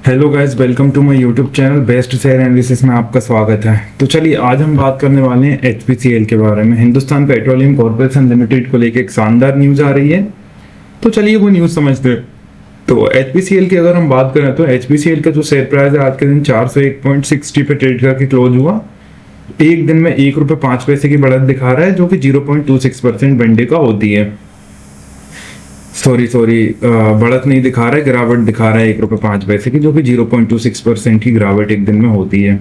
Hello guys, welcome to my YouTube channel best share analysis में आपका स्वागत है। तो चलिए आज हम बात करने वाले हैं एचपीसीएल के बारे में। हिंदुस्तान पेट्रोलियम कॉर्पोरेशन लिमिटेड को लेकर एक शानदार न्यूज आ रही है, तो चलिए वो न्यूज समझते हैं। तो एचपीसीएल की अगर हम बात करें तो एचपीसीएल का जो शेयर प्राइस है आज के दिन 401.60 पे ट्रेड करके क्लोज हुआ। एक दिन में ₹1.05 की बढ़त दिखा रहा है, जो कि 0.26% बनडे का होती है। सॉरी बढ़त नहीं दिखा रहा है, गिरावट दिखा रहा है ₹1.05 की, जो कि 0.26% की गिरावट एक दिन में होती है।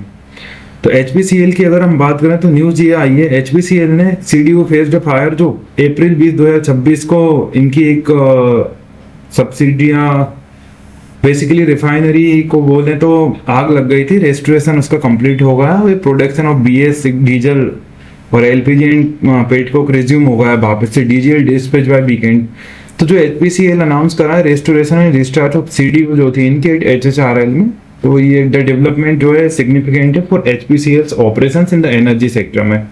तो एचपीसीएल की अगर हम बात करें तो न्यूज ये आई है, एचपीसीएल ने सीडीओ फेस्ड फायर जो अप्रैल 20, 2026 को इनकी एक सब्सिडियां बेसिकली रिफाइनरी को बोले तो आग लग गई थी, रेस्टोरेशन उसका कंप्लीट हो गया। प्रोडक्शन ऑफ BS डीजल और LPG एंड पेटकोक रिज्यूम हो गया वापस से, डीजल डिस्पैच बाय वीकेंड। तो जो एचपीसीएल अनाउंस करा है restoration and restart of CDO जो थी इनके HHRL में, तो ये द डेवलपमेंट जो है सिग्निफिकेंट है for HPCL's operations in the energy sector में।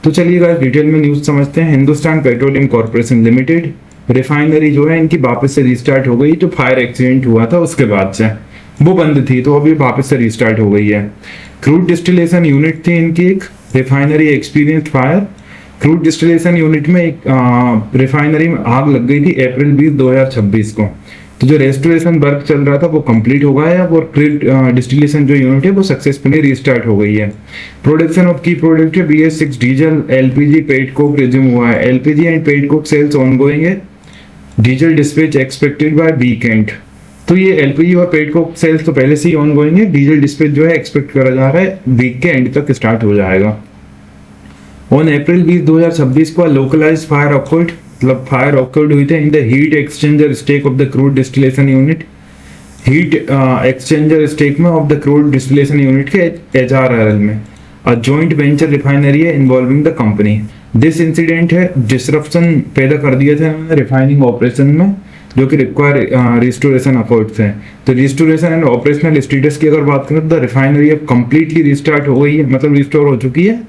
तो चलिए गाइस डिटेल में न्यूज समझते हैं। Hindustan petroleum corporation limited refinery जो है इनकी वापस से रिस्टार्ट हो गई। जो फायर एक्सीडेंट हुआ था उसके बाद से वो बंद थी, तो अभी वापस से रिस्टार्ट हो गई है। क्रूड डिस्टिलेशन यूनिट थी इनकी एक, refinery experience fire. Crude distillation unit में एक रिफाइनरी में आग लग गई थी अप्रैल 20, 2026 को। तो जो रेस्टोरेशन वर्क चल रहा था वो कंप्लीट हो गया है और क्रूड डिस्टिलेशन जो यूनिट है वो सक्सेसफुली रिस्टार्ट हो गई है। प्रोडक्शन ऑफ की प्रोडक्ट है BS6 diesel, LPG, petcoke resume हुआ है। LPG and petcoke sales ongoing है। Diesel dispatch expected by weekend. तो ये LPG और पेटकोक सेल्स तो पहले से ही ऑनगोइंग है, डीजल डिस्पैच जो है एक्सपेक्ट करा जा रहा है वीक के एंड तक स्टार्ट हो जाएगा। ऑन अप्रैल 20, 2026 को लोकलाइज्ड फायर ऑकर्ड, मतलब फायर ऑकर्ड हुई थे in the heat exchanger stack of the crude distillation unit. Heat exchanger stack में of the crude distillation unit के HRL में अ जॉइंट वेंचर रिफाइनरी है involving the company. This incident है disruption पैदा कर दिए थे रिफाइनिंग ऑपरेशन में, जो कि रिक्वायर रिस्टोरेशन एफर्ट्स हैं। तो रिस्टोरेशन एंड ऑपरेशनल स्टेटस की अगर बात करें तो द रिफाइनरी अब कंप्लीटली रिस्टार्ट हो गई है, मतलब रिस्टोर हो चुकी है।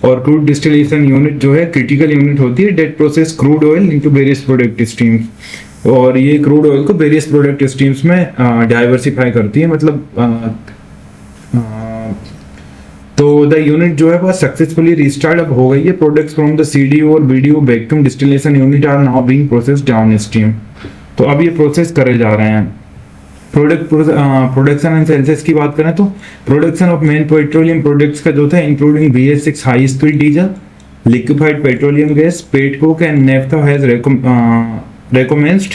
और क्रूड डिस्टिलेशन यूनिट जो है क्रिटिकल यूनिट होती है that process crude oil into various product streams, और ये क्रूड ऑयल को वेरियस प्रोडक्ट स्ट्रीम्स में डाइवर्सिफाई करती है, मतलब तो द यूनिट जो है वह सक्सेसफुली रिस्टार्ट अब हो गई है। प्रोडक्ट्स फ्रॉम द CDO और VDO vacuum distillation unit are now being processed downstream. तो अब ये प्रोसेस करे जा रहे हैं। प्रोडक्शन एंड सेल्स की बात करें तो production of main petroleum products का जो था including BS6 high speed diesel, liquefied petroleum gas, petcoke and naphtha has recommenced.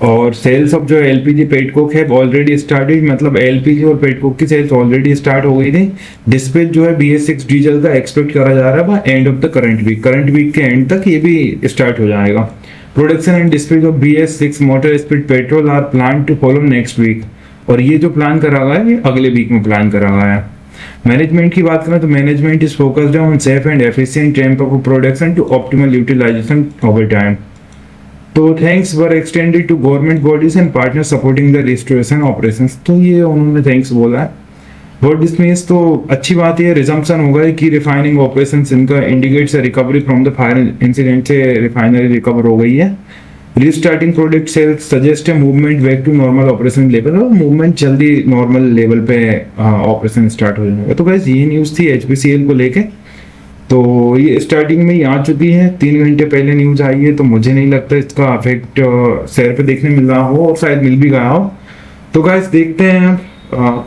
और सेल्स ऑफ जो LPG पेटकोक है ऑलरेडी स्टार्टेड, मतलब LPG और पेटकोक की सेल्स ऑलरेडी स्टार्ट हो गई थी। डिस्पैच जो है BS6 डीजल का एक्सपेक्ट करा जा रहा है end of the current week के एंड तक ये भी स्टार्ट हो जाएगा। Production and dispatch of BS6 motor speed petrol are plan to follow next week, और ये जो प्लान करा गया है ये अगले वीक में प्लान करा गया है। मैनेजमेंट की बात करें तो management is focused on safe and efficient ramp up of production to optimal utilization over time. तो thanks were extended to government bodies and partner supporting the restoration operations. तो ये उन्होंने थैंक्स बोला है। व्हाट दिस मीन्स, तो अच्छी बात है, रिजम्पशन होगा कि रिफाइनिंग ऑपरेशंस इनका indicates recovery from the fire incident से रिफाइनरी रिकवर हो गई है। रीस्टार्टिंग प्रोडक्ट सेल्स सजेस्ट है movement back to normal operation level, और मूवमेंट जल्दी नॉर्मल लेवल पे ऑपरेशन स्टार्ट हो जाएगा। तो गाइस ये न्यूज़ थी एचपीसीएल को लेके, तो ये स्टार्टिंग में ही आ चुकी है, 3 घंटे पहले न्यूज आई है, तो मुझे नहीं लगता इसका इफेक्ट शेयर पे देखने मिल रहा हो, और शायद मिल भी गया हो। तो गाइस देखते हैं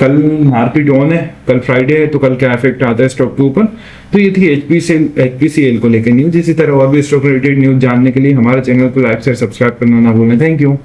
कल मार्केट ऑन है, कल फ्राइडे है, तो कल क्या इफेक्ट आता है स्टॉक के ऊपर। तो ये थी एचपीसीएल को लेकर न्यूज। इसी तरह और भी स्टॉक रिलेटेड न्यूज जानने के लिए हमारे चैनल को लाइक शेयर सब्सक्राइब करना ना भूलें। Thank you.